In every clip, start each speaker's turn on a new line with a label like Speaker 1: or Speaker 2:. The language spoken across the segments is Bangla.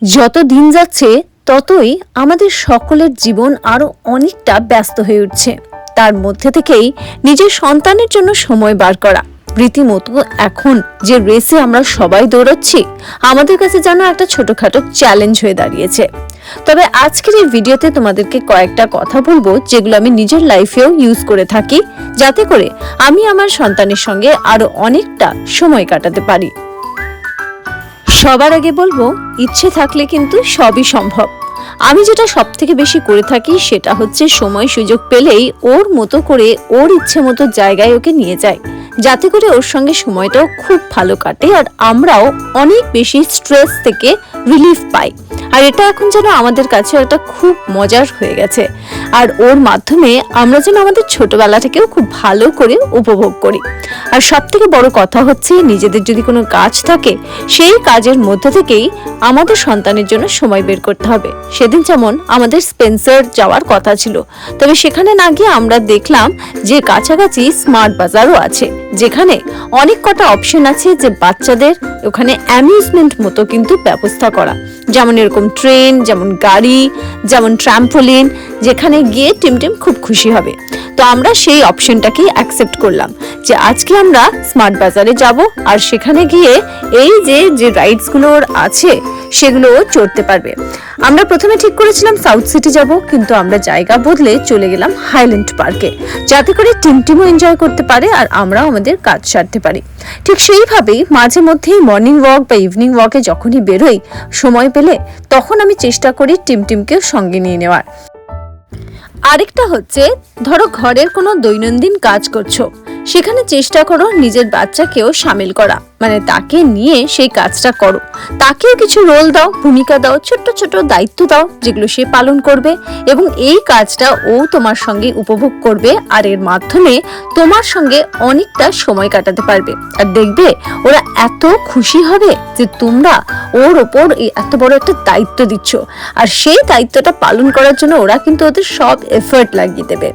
Speaker 1: যত দিন যাচ্ছে ততই আমাদের সকলের জীবন আরো অনেকটা ব্যস্ত হয়ে উঠছে। তার মধ্যে থেকেই নিজের সন্তানের জন্য সময় বার করা রীতিমতো এখন যে রেসে আমরা সবাই দৌড়াচ্ছি, আমাদের কাছে যেন একটা ছোটখাটো চ্যালেঞ্জ হয়ে দাঁড়িয়েছে। তবে আজকের এই ভিডিওতে তোমাদেরকে কয়েকটা কথা বলবো যেগুলো আমি নিজের লাইফেও ইউজ করে থাকি, যাতে করে আমি আমার সন্তানের সঙ্গে আরো অনেকটা সময় কাটাতে পারি। সবার আগে বলবো, ইচ্ছে থাকলে কিন্তু সবই সম্ভব। আমি যেটা সব থেকে বেশি করে থাকি সেটা হচ্ছে সময় সুযোগ পেলেই ওর মতো করে ওর ইচ্ছে মতো জায়গায় ওকে নিয়ে যাই, যাতে করে ওর সঙ্গে সময়টাও খুব ভালো কাটে আর আমরাও অনেক বেশি স্ট্রেস থেকে রিলিফ পাই। আর এটা এখন যেন আমাদের কাছে একটা খুব মজার হয়ে গেছে। আর ওর মাধ্যমে আমরা যেন আমাদের ছোটবেলাটাকেও খুব ভালো করে উপভোগ করি। আর সব থেকে বড় কথা হচ্ছে, নিজেদের যদি কোনো কাজ থাকে সেই কাজের মধ্যে থেকেই আমাদের সন্তানের জন্য সময় বের করতে হবে। সেদিন যেমন আমাদের স্পেন্সার যাওয়ার কথা ছিল, তবে সেখানে না গিয়ে আমরা দেখলাম যে কাছাকাছি স্মার্ট বাজারও আছে, যেখানে অনেক কটা অপশন আছে যে বাচ্চাদের ওখানে অ্যামিউজমেন্ট মতো কিন্তু ব্যবস্থা করা, যেমন এরকম ট্রেন, যেমন গাড়ি, যেমন ট্রাম্পোলিন, যেখানে গিয়ে টিমটিম খুব খুশি হবে। তো আমরা সেই অপশনটাকেই অ্যাকসেপ্ট করলাম যে আজকে আমরা স্মার্ট বাজারে যাব আর সেখানে গিয়ে এই যে রাইডসগুলো আছে সেগুলো চড়তে পারবে। আমরা প্রথমে ঠিক করেছিলাম সাউথ সিটি যাব, কিন্তু আমরা জায়গা বদলে চলে গেলাম হাইল্যান্ড পার্কে, যাতে করে টিমটিমও এনজয় করতে পারে আর আমরাও আমাদের কাজ সারতে পারি। ঠিক সেইভাবেই মাঝে মধ্যেই মর্নিং ওয়াক বা ইভিনিং ওয়াকে যখনই বেরোই সময় পেলে, তখন আমি চেষ্টা করি টিমটিমকেও সঙ্গে নিয়ে নেওয়ার। আরেকটা হচ্ছে, ধরো ঘরের কোনো দৈনন্দিন কাজ করছো, সেখানে চেষ্টা করো নিজের বাচ্চাকেও সামিল করা, মানে তাকে নিয়ে সেই কাজটা করো, তাকেও কিছু রোল দাও, ভূমিকা দাও, ছোট্ট ছোট দায়িত্ব দাও যেগুলো সে পালন করবে এবং এই কাজটা ও তোমার সঙ্গে উপভোগ করবে আর এর মাধ্যমে তোমার সঙ্গে অনেকটা সময় কাটাতে পারবে। আর দেখবে ওরা এত খুশি হবে যে তোমরা ওর ওপর এত বড় একটা দায়িত্ব দিচ্ছ, আর সেই দায়িত্বটা পালন করার জন্য ওরা কিন্তু ওদের সব এফর্ট লাগিয়ে দেবে।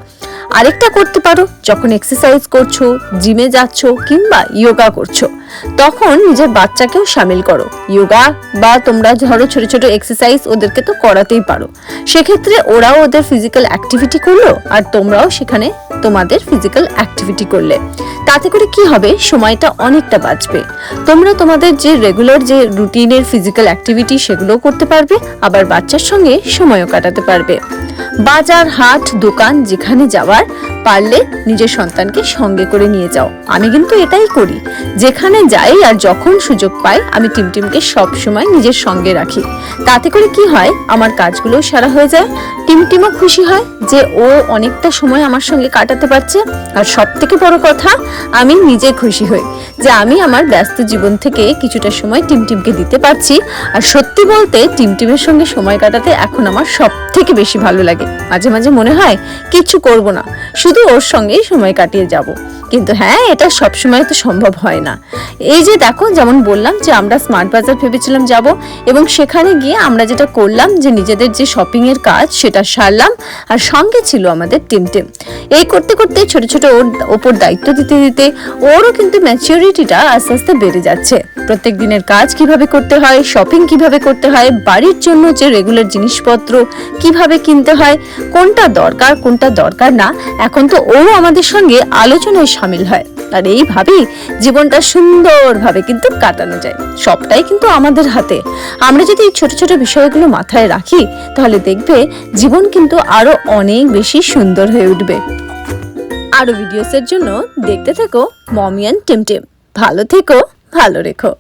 Speaker 1: আরেকটা করতে পারো, যখন এক্সারসাইজ করছো, জিমে যাচ্ছ কিংবা যোগা করছো, তখন নিজের বাচ্চাকেও সামিল করো। যোগা বা তোমরা ধরো ছোট ছোট এক্সারসাইজ ওদেরকে তো করাতেই পারো, সেক্ষেত্রে ওরাও ওদের ফিজিক্যাল অ্যাক্টিভিটি করলো আর তোমরাও সেখানে তোমাদের ফিজিক্যাল অ্যাক্টিভিটি করলে। তাতে করে কি হবে, সময়টা অনেকটা বাঁচবে। তোমরা তোমাদের যে রেগুলার যে রুটিনের ফিজিক্যাল অ্যাক্টিভিটি সেগুলোও করতে পারবে, আবার বাচ্চার সঙ্গে সময়ও কাটাতে পারবে। বাজার, হাট, দোকান যেখানে যাওয়ার পারলে নিজের সন্তানকে সঙ্গে করে নিয়ে যাও। আমি কিন্তু এটাই করি, যেখানে যাই আর যখন সুযোগ পাই আমি টিমটিমকে সব সময় নিজের সঙ্গে রাখি। তাতে করে কি হয়, আমার কাজগুলোও সারা হয়ে যায়, টিমটিমও খুশি হয় যে ও অনেকটা সময় আমার সঙ্গে কাটাতে পারছে, আর সব থেকে বড় কথা আমি নিজে খুশি হই যে আমি আমার ব্যস্ত জীবন থেকে কিছুটা সময় টিমটিমকে দিতে পারছি। আর সত্যি বলতে টিমটিমের সঙ্গে সময় কাটাতে এখন আমার সব থেকে বেশি ভালো লাগে। মাঝে মাঝে মনে হয় কিছু করব না, শুধু ওর সঙ্গেই সময় কাটিয়ে যাব, কিন্তু হ্যাঁ, এটা সব সময় তো সম্ভব হয় না। এই যে দেখো, যেমন বললাম যে আমরা স্মার্ট বাজার ভেবেছিলাম যাব, এবং সেখানে গিয়ে আমরা যেটা করলাম যে নিজেদের যে শপিং এর কাজ সেটা সারলাম, আর সঙ্গে ছিল আমাদের টিমটিম। এই করতে করতে ছোট ছোট ওর ওপর দায়িত্ব দিতে দিতে ওরও কিন্তু ম্যাচিউরিটিটা আস্তে আস্তে বেড়ে যাচ্ছে। প্রত্যেক দিনের কাজ কিভাবে করতে হয়, শপিং কিভাবে করতে হয়, বাড়ির জন্য যে রেগুলার জিনিসপত্র কিভাবে কিনতে হয়, কোনটা দরকার কোনটা দরকার না, এখন তো ও আমাদের সঙ্গে আলোচনায় সামিল হয়। আর এইভাবেই জীবনটা সুন্দরভাবে কিন্তু কাটানো যায়। সবটাই কিন্তু আমাদের হাতে। আমরা যদি এই ছোট ছোট বিষয়গুলো মাথায় রাখি, তাহলে দেখবে জীবন কিন্তু আরো অনেক বেশি সুন্দর হয়ে উঠবে। আরো ভিডিওসের জন্য দেখতে থেকো মমি এন্ড টিমটিম। ভালো থেকো, ভালো রেখো।